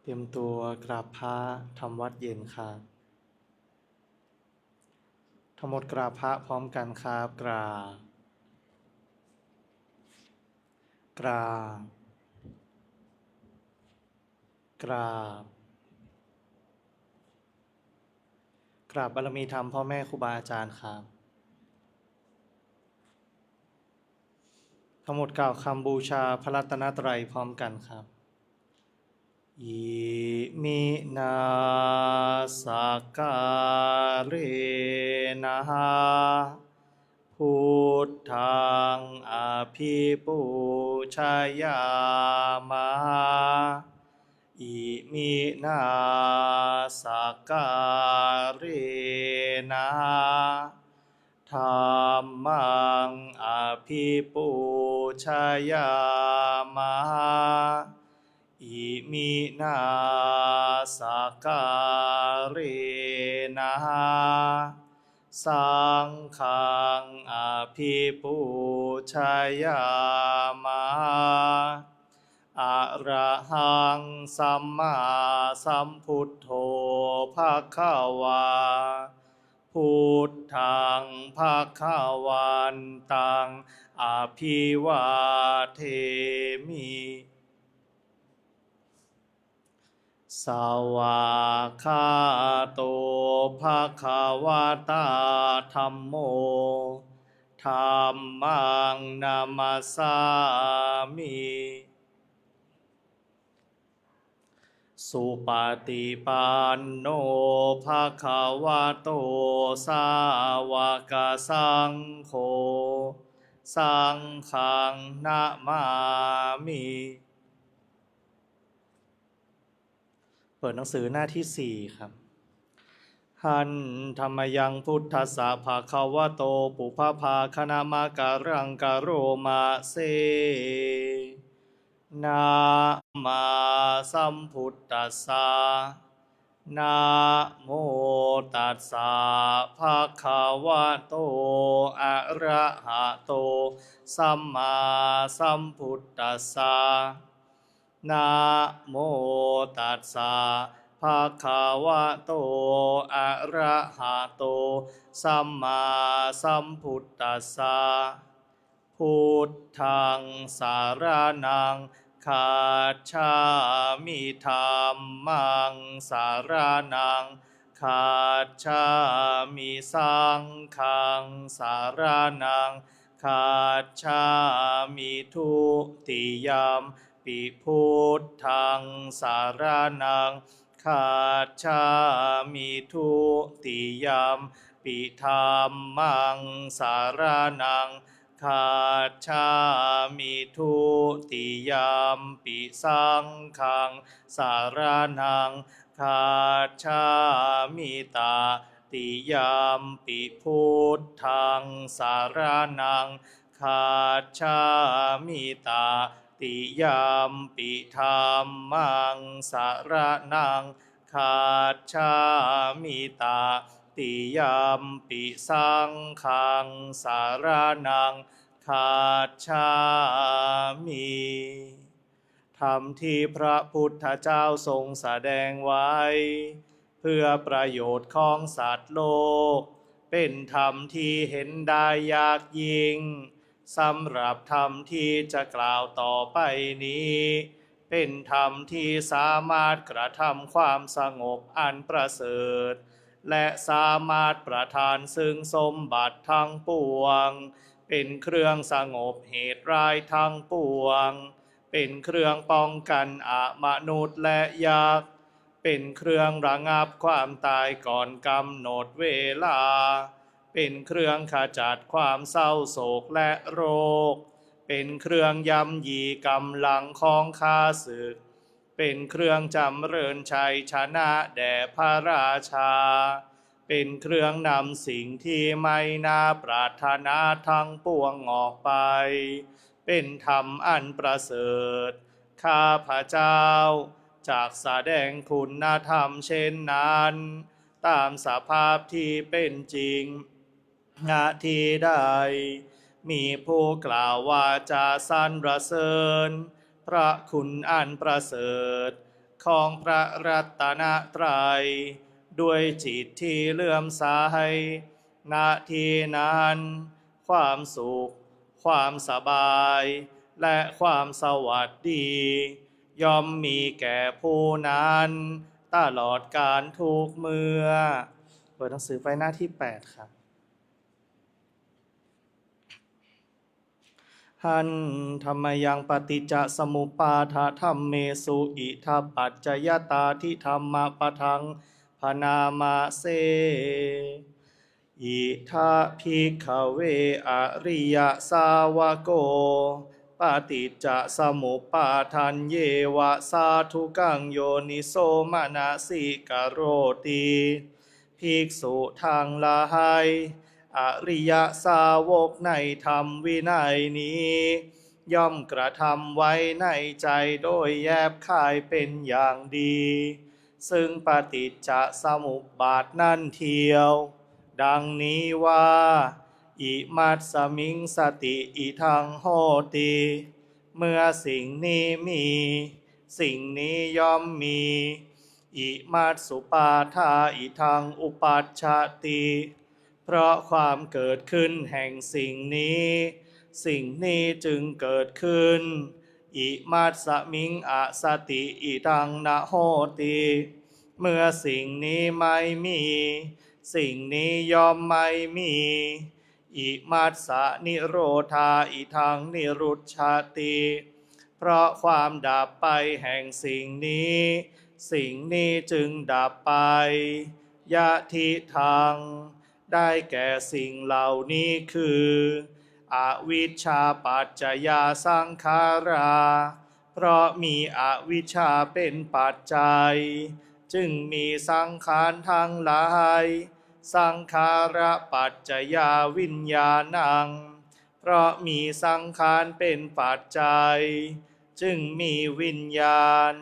เตรียมตัวกราบพระทำวัดเย็นครับทั้งหมดกราบพระพร้อมกันครับกราบกราบกราบกราบบารมีธรรมพ่อแม่ครูบาอาจารย์ครับทั้งหมดกล่าวคำบูชาพระรัตนตรัยพร้อมกันครับอิมินาสการเรนะพุทธังอภิปูชยามะอิมินาสการเรนะธัมมังอภิปูชยามะอิมินาสการเรนะสังฆังอภิปูชยามะอะระหังสัมมาสัมพุทโธภควาพุทธังภควันตังอภิวาเทมิสวากขาโตภควตาธัมโมธัมมังนามัสสามิสุปฏิปันโนภควโตสาวกสังโฆสังฆังนะมามิเปิดหนังสือหน้าที่4ครับหันธรรมยังพุทธัสสะภะคะวะโตปุพพาคณามะการังกโรมาเซนะมาสัมพุทธัสสะนะโมตัสสะภะคะวะโตอะระหะโตสัมมาสัมพุทธัสสะนะโมตัสสะภะคะวะโตอะระหะโตสัมมาสัมพุทธัสสะพุทธังสารนังคัจฉามิธัมมังสารนังคัจฉามิสังฆังสารนังคัจฉามิทุติยมปิพุทธังสารนังคัจฉามิทุติยมปิธัมมังสารนังคัจฉามิทุติยมปิสังฆังสารนังคัจฉามิตาติยมปิพุทธังสารนังคัจฉามิตาติยมปิธัมมังสารนังคัจฉามิตาติยมปิสังฆังสารนังคัจฉามิธรรมที่พระพุทธเจ้าทรงแสดงไว้เพื่อประโยชน์ของสัตว์โลกเป็นธรรมที่เห็นได้ยากยิ่งสำหรับธรรมที่จะกล่าวต่อไปนี้เป็นธรรมที่สามารถกระทำความสงบอันประเสริฐและสามารถประทานซึ่งสมบัติทั้งปวงเป็นเครื่องสงบเหตุร้ายทั้งปวงเป็นเครื่องป้องกันมนุษย์และยักษ์เป็นเครื่องระงับความตายก่อนกำหนดเวลาเป็นเครื่องขจัดความเศร้าโศกและโรคเป็นเครื่องย่ำยีกำลังของข้าศึกเป็นเครื่องจำเริญชัยชนะแด่พระราชาเป็นเครื่องนำสิ่งที่ไม่น่าปรารถนาทั้งปวงออกไปเป็นธรรมอันประเสริฐข้าพระเจ้าจากแสดงคุณธรรมเช่นนั้นตามสภาพที่เป็นจริงนาทีใดมีผู้กล่าวว่าจะสรรเสริญพระคุณอันประเสริฐ ของพระรัตนตรัยด้วยจิตที่เลื่อมใสณที่นั้นความสุขความสบายและความสวัสดีย่อมมีแก่ผู้นั้นตลอดกาลทุกเมื่อเปิดหนังสือไปหน้าที่8ครับหันธรรมยังปฏิจจสมุปปาทธัมเมสุอิทัปปัจจยตาทิธรรมปะทังพนามาเสอิทัภิกขเวอริยสาวโกปฏิจจสมุปปาทันเยวะสาธุกังโยนิโสมนสิกโรติภิกษุทางหลายอริยสาวกในธรรมวินัยนี้ย่อมกระทำไว้ในใจโดยแยบคายเป็นอย่างดีซึ่งปฏิจจสมุปบาทนั่นเทียวดังนี้ว่าอิมัตสมิงสติอิทังโหติเมื่อสิ่งนี้มีสิ่งนี้ย่อมมีอิมัตสุปาทาอิทังอุปัชชติเพราะความเกิดขึ้นแห่งสิ่งนี้สิ่งนี้จึงเกิดขึ้นอิมัตสมิงอสติอิทังนะโหติเมื่อสิ่งนี้ไม่มีสิ่งนี้ย่อมไม่มีอิมัสสะนิโรธาอิทังนิรุชชติเพราะความดับไปแห่งสิ่งนี้สิ่งนี้จึงดับไปยะทิทังได้แก่สิ่งเหล่านี้คืออวิชชาปัจจยาสังขาราเพราะมีอวิชชาเป็นปัจจัยจึงมีสังขารทั้งหลายสังขาระปัจจยาวิญญาณังเพราะมีสังขารเป็นปัจจัยจึงมีวิญญาณ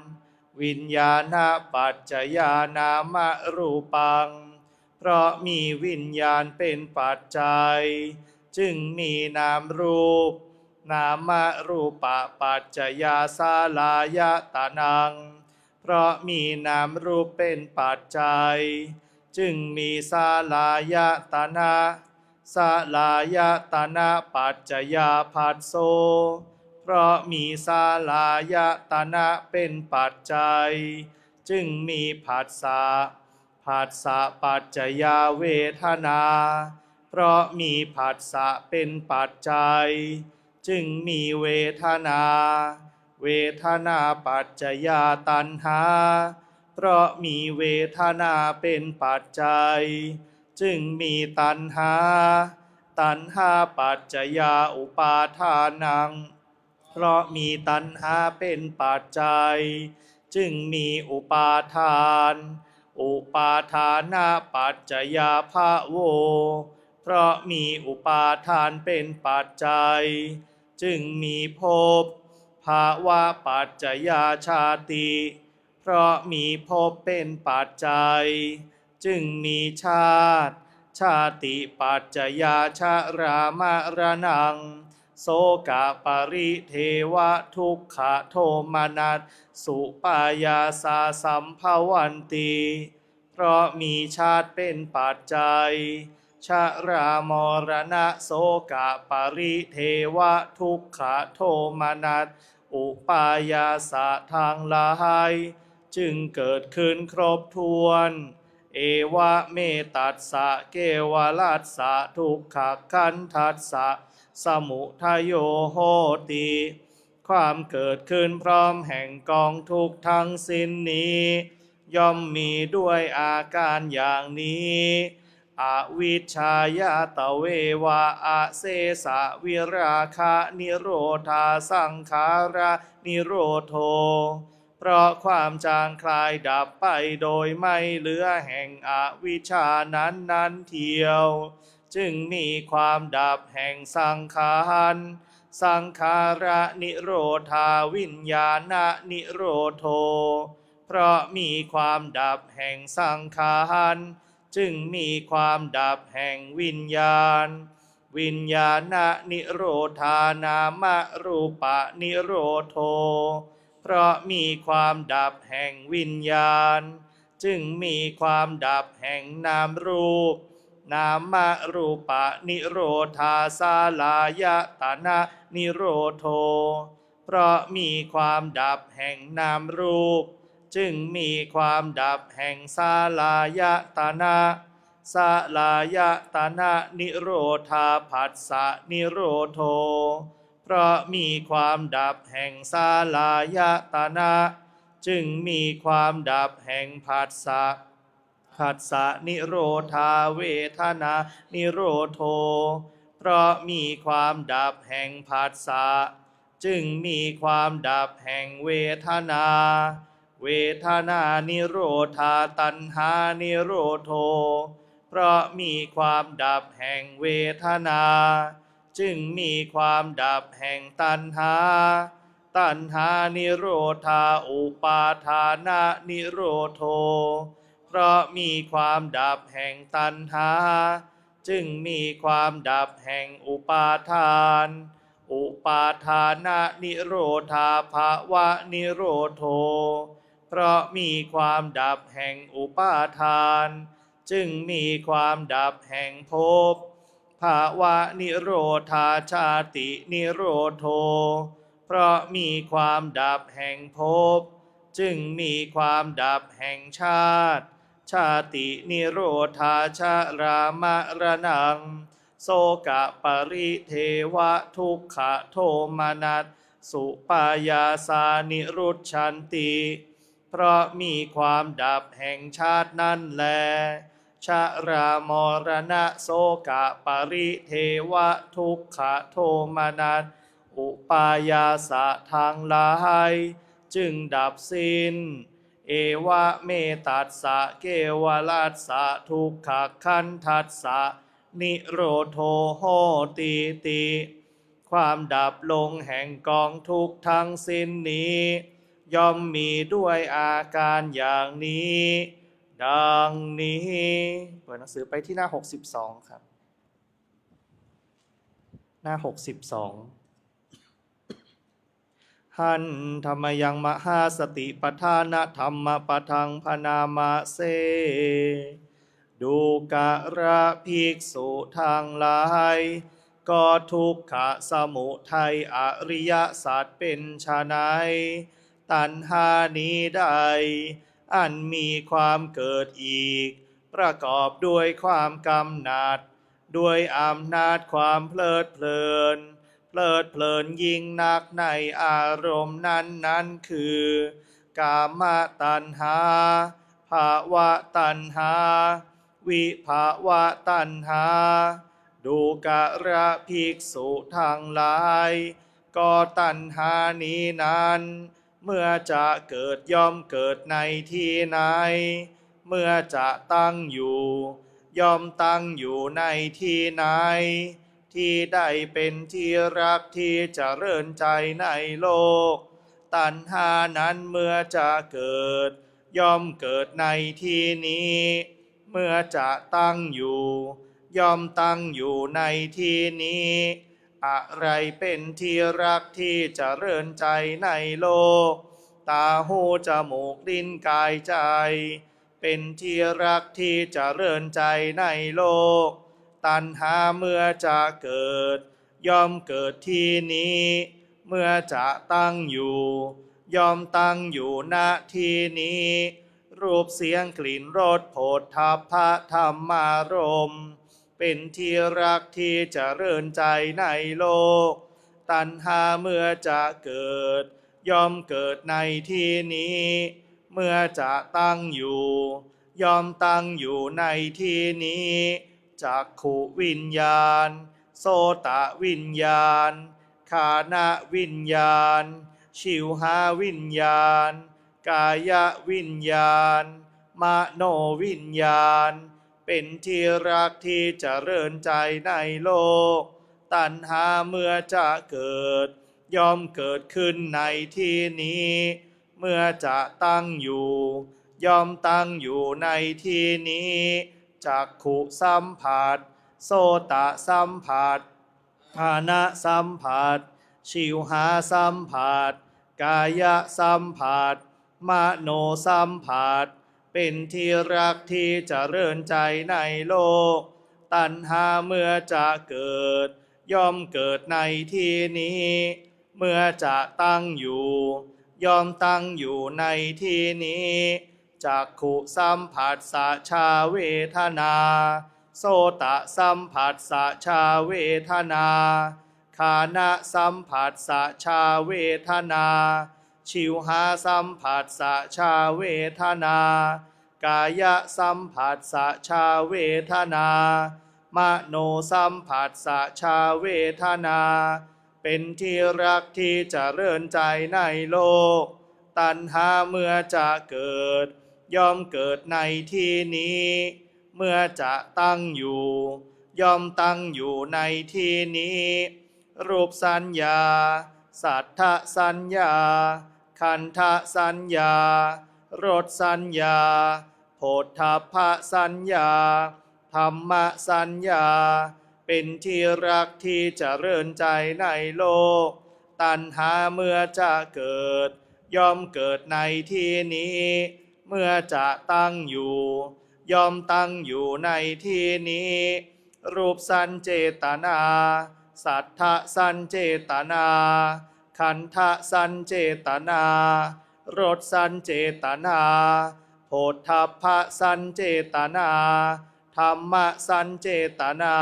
วิญญาณปัจจยานามรูปังเพราะมีวิญญาณเป็นปัจจัยจึงมีนามรูปนามรูปปัจจยาสาลายตานังเพราะมีนามรูปเป็นปัจจัยจึงมีสาลายตนะสาลายตนะปัจจยาภัสโสเพราะมีสาลายตนะเป็นปัจจัยจึงมีผัสสะผัสสะปัจจยาเวทนาเพราะมีผัสสะเป็นปัจจัยจึงมีเวทนาเวทนาปัจจยาตัณหาเพราะมีเวทนาเป็นปัจจัยจึงมีตัณหาตัณหาปัจจยาอุปาทานังเพราะมีตัณหาเป็นปัจจัยจึงมีอุปาทานอุปาทานาปัจจยาภโวเพราะมีอุปาทานเป็นปัจจัยจึงมีภพภาวะปัจจยาชาติเพราะมีภพเป็นปัจจัยจึงมีชาติชาติปัจจยาชรามรณังโสกปริเทวทุกขโทมนัสสุปายาสาสัมภวันติเพราะมีชาติเป็นปัจจัยชรามรณะโสกปริเทวทุกขโทมนัสอุปายาสะทางหลายจึงเกิดขึ้นครบถ้วนเอวะเมตัสสะเกวลัสสะทุกขขันธัสสะสมุทัยโยโหติความเกิดขึ้นพร้อมแห่งกองทุกข์ทั้งสิ้นนี้ย่อมมีด้วยอาการอย่างนี้อวิชชายาตเววะอาเสสะวิราคะนิโรธาสังขารานิโรโธเพราะความจางคลายดับไปโดยไม่เหลือแห่งอวิชชานั้นเทียวจึงมีความดับแห่งสังขารสังขาระนิโรธาวิญญาณนิโรโธเพราะมีความดับแห่งสังขารจึงมีความดับแห่งวิญญาณวิญญาณนิโรธานามรูปนิโรโธ เพราะมีความดับแห่งวิญญาณจึงมีความดับแห่งนามรูปนามรูปะนิโรธาสาลายตนะนิโรโธเพราะมีความดับแห่งนามรูปจึงมีความดับแห่งสาลายตนะสาลายตนะนิโรธาผัสสะนิโรโธเพราะมีความดับแห่งสาลายตนะจึงมีความดับแห่งผัสสะผัสสะนิโรธาเวทนานิโรโธเพราะมีความดับแห่งผัสสะจึงมีความดับแห่งเวทนาเวทนานิโรธาตัณหานิโรโธเพราะมีความดับแห่งเวทนาจึงมีความดับแห่งตัณหาตัณหานิโรธาอุปาทานะนิโรโธเพราะมีความดับแห่งตัณหาจึงมีความดับแห่งอุปาทานอุปาทานะนิโรธาภวะนิโรโธเพราะมีความดับแห่งอุปาทานจึงมีความดับแห่งภพภาวะนิโรธาชาตินิโรโธเพราะมีความดับแห่งภพจึงมีความดับแห่งชาติชาตินิโรธาชรามรณังโสกะปริเทวะทุกขโทมนัสสุปายาสานิรุชชันติเพราะมีความดับแห่งชาตินั่นแลชรามรณะโสกะปริเทวะทุกขโทมนัสอุปายาสะทางหลายจึงดับสิ้นเอวะเมตัสสะเกวลัสสะทุกขคันทัสสะนิโรโธโหติติความดับลงแห่งกองทุกข์ทั้งสิ้นนี้ย่อมมีด้วยอาการอย่างนี้ดังนี้เปิดหนังสือไปที่หน้า62ครับหน้า62หันธรรมยังมหาสติปทานธรรมปทังพนามาเสดูกะระภิกษุทางหลายก็ทุกขะสมุทัยอริยสัจเป็นไฉนตัณหานี้ใดอันมีความเกิดอีกประกอบด้วยความกำหนัดด้วยอำนาจความเพลิดเพลินเพลินยิ่งนักในอารมณ์นั้นคือกามตัณหาภาวะตัณหาวิภาวะตัณหาดูกะระภิกษุทั้งหลายก็ตัณหานี้นั้นเมื่อจะเกิดย่อมเกิดในที่ไหนเมื่อจะตั้งอยู่ย่อมตั้งอยู่ในที่ไหนที่ได้เป็นที่รักที่เจริญใจในโลกตัณหานั้นเมื่อจะเกิดย่อมเกิดในที่นี้เมื่อจะตั้งอยู่ย่อมตั้งอยู่ในที่นี้อะไรเป็นที่รักที่เจริญใจในโลกตาหูจมูกลิ้นกายใจเป็นที่รักที่เจริญใจในโลกตัณหาเมื่อจะเกิดย่อมเกิดที่นี้เมื่อจะตั้งอยู่ย่อมตั้งอยู่ณที่นี้รูปเสียงกลิ่นรสโผฏฐัพพะธรรมารมณ์เป็นที่รักที่เจริญใจในโลกตัณหาเมื่อจะเกิดย่อมเกิดในที่นี้เมื่อจะตั้งอยู่ย่อมตั้งอยู่ในที่นี้จักขุวิญญาณโสตวิญญาณฆานวิญญาณชิวหาวิญญาณกายวิญญาณมโนวิญญาณเป็นที่รักที่เจริญใจในโลกตัณหาเมื่อจะเกิดย่อมเกิดขึ้นในที่นี้เมื่อจะตั้งอยู่ย่อมตั้งอยู่ในที่นี้จักขุสัมผัสโสตสัมผัสฆานสัมผัสชิวหาสัมผัส กายสัมผัสมโนสัมผัสเป็นที่รักที่เจริญใจในโลกตัณหาเมื่อจะเกิดย่อมเกิดในที่นี้เมื่อจะตั้งอยู่ย่อมตั้งอยู่ในที่นี้จักขุสัมผัสสะชาเวทนาโสตสัมผัสสะชาเวทนาคานะสัมผัสสะชาเวทนาชิวหาสัมผัสสะชาเวทนากายสัมผัสสะชาเวทนามโนสัมผัสสะชาเวทนาเป็นที่รักที่เจริญใจในโลกตัณหาเมื่อจะเกิดย่อมเกิดในที่นี้เมื่อจะตั้งอยู่ย่อมตั้งอยู่ในที่นี้รูปสัญญาสัทธสัญญาขันธสัญญารสสัญญาโผฏฐัพพสัญญาธรรมสัญญาเป็นที่รักที่เจริญใจในโลกตัณหาเมื่อจะเกิดย่อมเกิดในที่นี้เมื่อจะตั้งอยู่ย่อมตั้งอยู่ในที่นี้รูปสัญเจตนาสัทธสัญเจตนาขันธสัญเจตนารสสัญเจตนาโผฏฐัพพสัญเจตนาธรรมสัญเจตนา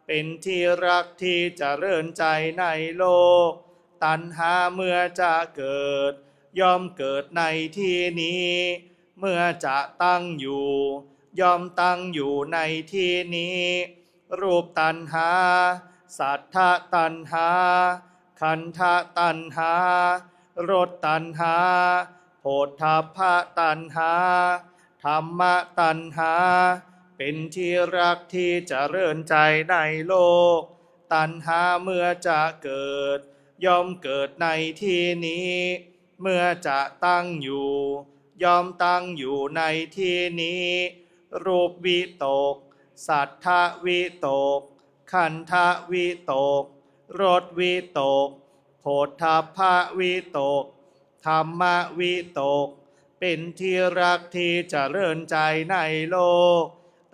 เป็นที่รักที่เจริญใจในโลกตัณหาเมื่อจะเกิดย่อมเกิดในที่นี้เมื่อจะตั้งอยู่ย่อมตั้งอยู่ในที่นี้รูปตัณหาสัทธตัณหาขันธตัณหารสตัณหาโผฏฐัพพตัณหาธรรมตัณหาเป็นที่รักที่เจริญใจในโลกตัณหาเมื่อจะเกิดย่อมเกิดในที่นี้เมื่อจะตั้งอยู่ย่อมตั้งอยู่ในที่นี้รูปวิตกสัทธวิตกขันธวิตกรสวิตกโผฏฐัพพวิตกธรรมวิตกเป็นที่รักที่เจริญใจในโลก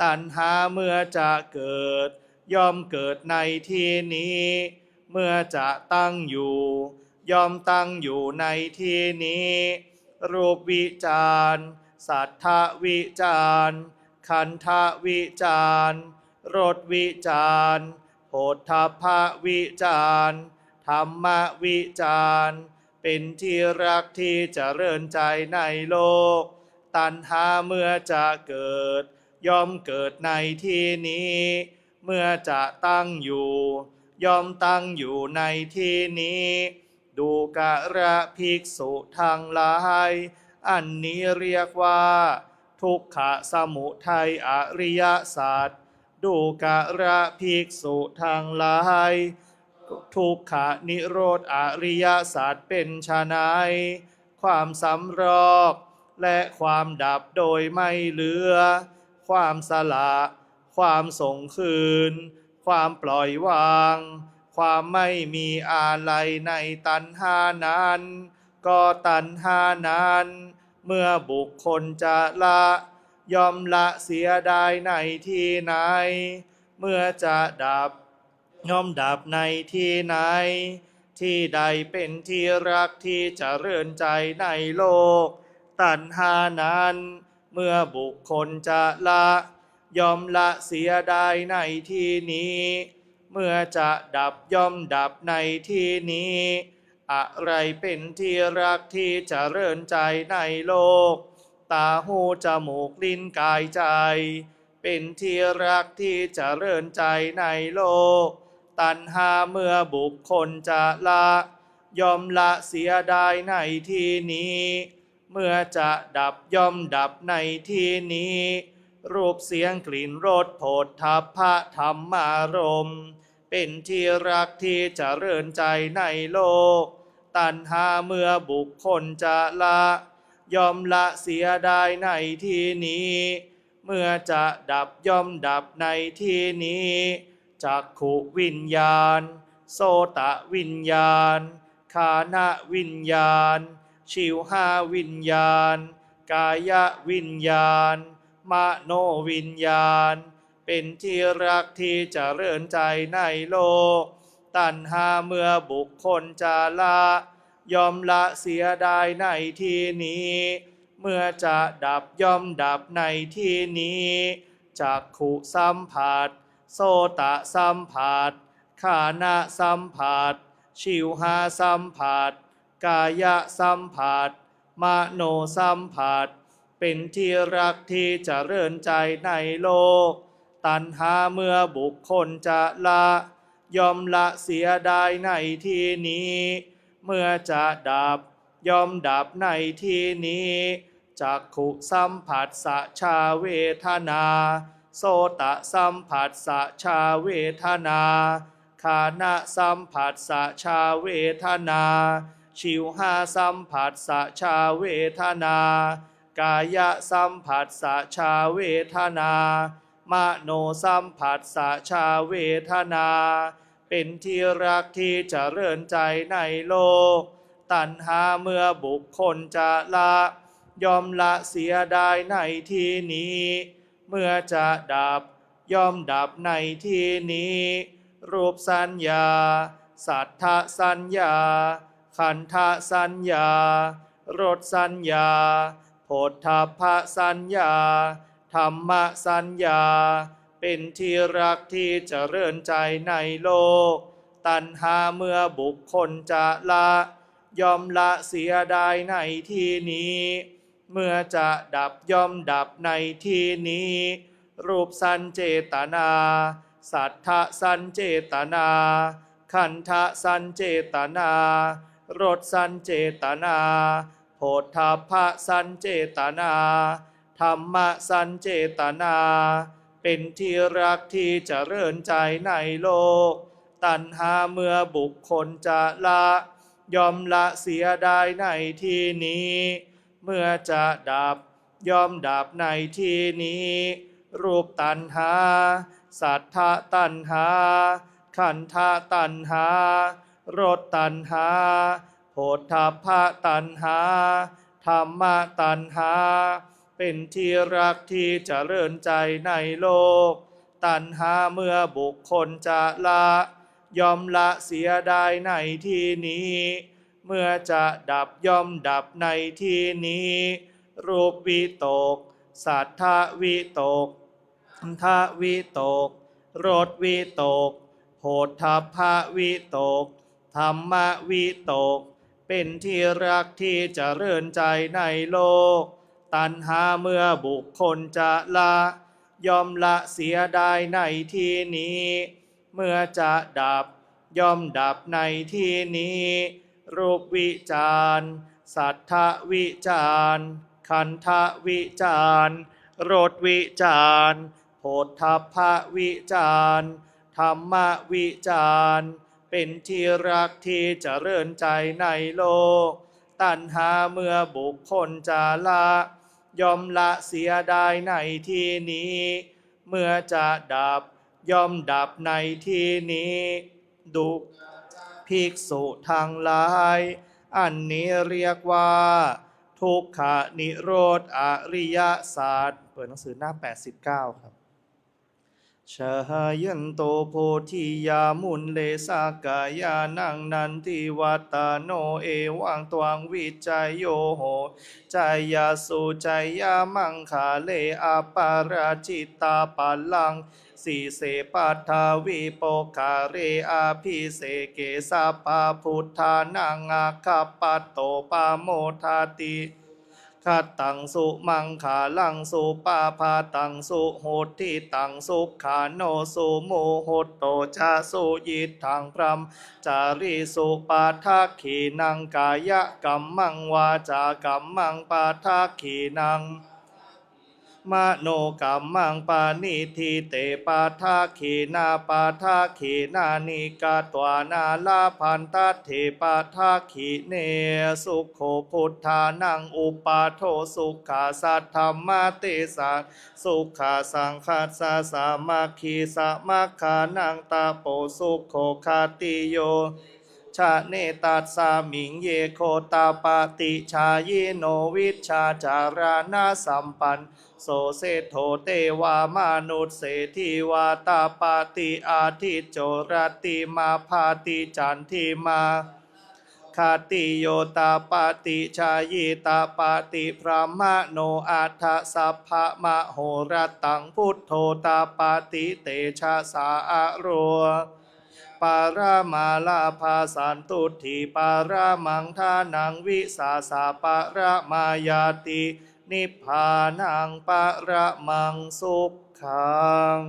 ตัณหาเมื่อจะเกิดย่อมเกิดในที่นี้เมื่อจะตั้งอยู่ย่อมตั้งอยู่ในที่นี้รูปวิจารสัทธวิจารขันธวิจารรสวิจารโผฏฐัพพวิจารธรรมวิจารเป็นที่รักที่เจริญใจในโลกตัณหาเมื่อจะเกิดย่อมเกิดในที่นี้เมื่อจะตั้งอยู่ย่อมตั้งอยู่ในที่นี้ดูกระภิกษุทั้งหลายอันนี้เรียกว่าทุกขสมุทัยอริยสัจดูกระภิกษุทั้งหลายทุกขนิโรธอริยสัจเป็นไฉนความสำรอกและความดับโดยไม่เหลือความสละความส่งคืนความปล่อยวางความไม่มีอาลัยในตัณหานั้นก็ตัณหานั้นเมื่อบุคคลจะละย่อมละเสียได้ในที่ไหนเมื่อจะดับย่อมดับในที่ไหนที่ใดเป็นที่รักที่เจริญใจในโลกตัณหานั้นเมื่อบุคคลจะละย่อมละเสียได้ในที่นี้เมื่อจะดับย่อมดับในที่นี้อะไรเป็นที่รักที่เจริญใจในโลกตาหูจมูกลิ้นกายใจเป็นที่รักที่เจริญใจในโลกตัณหาเมื่อบุคคลจะละย่อมละเสียได้ในที่นี้เมื่อจะดับย่อมดับในที่นี้รูปเสียงกลิ่นรสโผฏฐัพพะธรรมารมณ์เป็นที่รักที่เจริญใจในโลกตัณหาเมื่อบุคคลจะละย่อมละเสียได้ในที่นี้เมื่อจะดับย่อมดับในที่นี้จักขุวิญญาณโสตวิญญาณ ขานะวิญญาณชิวหาวิญญาณกายวิญญาณมโนวิญญาณเป็นที่รักที่เจริญใจในโลกตัณหาเมื่อบุคคลจะละย่อมละเสียได้ในที่นี้เมื่อจะดับย่อมดับในที่นี้จักขุสัมผัสโสตสัมผัสฆานะสัมผัสชิวหาสัมผัสกายสัมผัสมโนสัมผัสเป็นที่รักที่เจริญใจในโลกตัณหาเมื่อบุคคลจะละย่อมละเสียได้ในที่นี้เมื่อจะดับย่อมดับในที่นี้จักขุสัมผัสสะชาเวทนาโสตสัมผัสสะชาเวทนาฆานะสัมผัสสะชาเวทนาชิวหาสัมผัสสะชาเวทนากายสัมผัสสะชาเวทนามโนสัมผัสสะชาเวทนาเป็นที่รักที่เจริญใจในโลกตัณหาเมื่อบุคคลจะละย่อมละเสียได้ในที่นี้เมื่อจะดับย่อมดับในที่นี้รูปสัญญาสัทธสัญญาขันธสัญญารสสัญญาโผฏฐัพพสัญญาธรรมสัญญาเป็นที่รักที่เจริญใจในโลกตัณหาเมื่อบุคคลจะละย่อมละเสียได้ในที่นี้เมื่อจะดับย่อมดับในที่นี้รูปสัญเจตนาสัทธสัญเจตนาขันธสัญเจตนารสสัญเจตนาโผฏฐัพพสัญเจตนาธรรมสัญเจตนาเป็นที่รักที่เจริญใจในโลกตัณหาเมื่อบุคคลจะละย่อมละเสียได้ในที่นี้เมื่อจะดับย่อมดับในที่นี้รูปตัณหาสัทธตัณหาขันธตัณหารสตัณหาโผฏฐัพพตัณหาธรรมตัณหาเป็นที่รักที่เจริญใจในโลกตัณหาเมื่อบุคคลจะละย่อมละเสียได้ในที่นี้เมื่อจะดับย่อมดับในที่นี้รูปวิตกสัทธวิตกขันธวิตกรสวิตกโผฏฐัพพวิตกธรรมวิตกเป็นที่รักที่เจริญใจในโลกตัณหาเมื่อบุคคลจะละย่อมละเสียได้ในที่นี้เมื่อจะดับย่อมดับในที่นี้รูปวิจารสัทธวิจารขันธวิจารรสวิจารโผฏฐัพพวิจารธรรมวิจารเป็นที่รักที่เจริญใจในโลกตัณหาเมื่อบุคคลจะละย่อมละเสียได้ในที่นี้เมื่อจะดับย่อมดับในที่นี้ดุภิกษุทั้งหลายอันนี้เรียกว่าทุกขนิโรธอริยสัจเปิดหนังสือหน้า89ครับชายันโตโพธิยามุนเลสากายานังนันทิวัตโนเอวังตวังวิจัยโยโหจายาสุจายามังคาเลอาปาราจิตตาปัลลังสีเสปัทาวิโปคาเรอาภิเสเกสาปาพุทธานังอาคัปปัตโตปาโมทาติขัตตังสุมังขาลังสุปาพาตังสุโหติตังสุขาโนสุโมโหตโตจาสุยิทังพรัมจาริสุปาทักขีนังกายกัมมังวาจากัมมังปาทักขีนังมโนกัมมังปานิทิเตปาทักขีนาปาทักขีนานิกาตวานาลาพันตัตเถปาทักขีเนสุขโขพุทธานังอุปาโทสุขาสัทธรรมเตสังสุขาสังคัสสะสามัคคีสมัคคานังตาโปสุขโขคาติโย ชาเนตัสสามิงเยโคตาปติชายโนวิชชาจารานาสัมปันโสเสโทเตวามนุษย์เศรษฐีวาตาปติอาทิจโจรติมาภาติจันทิมาคาติโยตาปติชายิตาปติพระมโนอัฏฐสัพพะมโหรตังพุทโธตาปติเตชะสาอะโรปารามาลาภาสันตุถิปารามังทานังวิสาสาปาระมายาตินิพพานังปะระมังสุขขัง